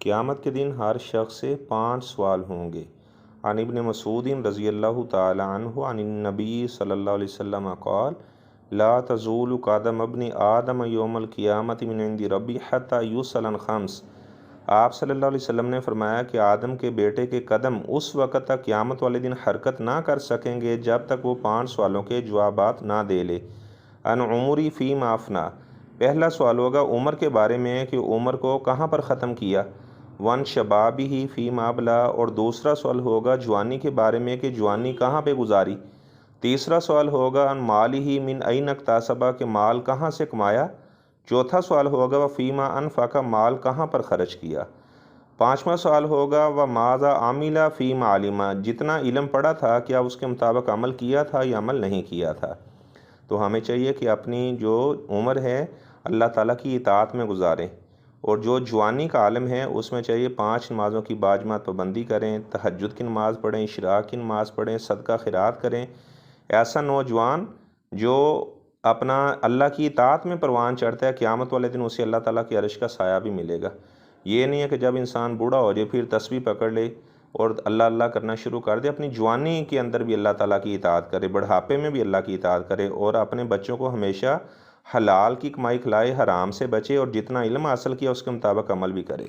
قیامت کے دن ہر شخص سے 5 سوال ہوں گے۔ عن ابن مسعود رضی اللہ تعالی عنہ عن النبی صلی اللہ علیہ وسلم قال لا تزول قدم ابن آدم یوم القیامت من عند ربی حتی یسأل عن خمس۔ آپ صلی اللہ علیہ وسلم نے فرمایا کہ آدم کے بیٹے کے قدم اس وقت تک قیامت والے دن حرکت نہ کر سکیں گے جب تک وہ 5 سوالوں کے جوابات نہ دے لے۔ ان عمری فیما افنا، پہلا سوال ہوگا عمر کے بارے میں کہ عمر کو کہاں پر ختم کیا۔ ون شبابی فیما ابلا، اور دوسرا سوال ہوگا جوانی کے بارے میں کہ جوانی کہاں پہ گزاری۔ تیسرا سوال ہوگا ان مالی من این اکتسبہ، کہ مال کہاں سے کمایا۔ چوتھا سوال ہوگا و فیما انفقہ، مال کہاں پر خرچ کیا۔ پانچواں سوال ہوگا و ماذا عمل فیما علم، جتنا علم پڑھا تھا کیا اس کے مطابق عمل کیا تھا یا عمل نہیں کیا تھا۔ تو ہمیں چاہیے کہ اپنی جو عمر ہے اللہ تعالیٰ کی اطاعت میں گزاریں، اور جو جوانی کا عالم ہے اس میں چاہیے 5 نمازوں کی باجماعت پابندی کریں، تہجد کی نماز پڑھیں، اشراق کی نماز پڑھیں، صدقہ خیرات کریں۔ ایسا نوجوان جو اپنا اللہ کی اطاعت میں پروان چڑھتا ہے، قیامت والے دن اسے اللہ تعالیٰ کی عرش کا سایہ بھی ملے گا۔ یہ نہیں ہے کہ جب انسان بوڑھا ہو جائے پھر تسبیح پکڑ لے اور اللہ اللہ کرنا شروع کر دے۔ اپنی جوانی کے اندر بھی اللہ تعالیٰ کی اطاعت کرے، بڑھاپے میں بھی اللہ کی اطاعت کرے، اور اپنے بچوں کو ہمیشہ حلال کی کمائی کھلائے، حرام سے بچے، اور جتنا علم حاصل کیا اس کے مطابق عمل بھی کرے۔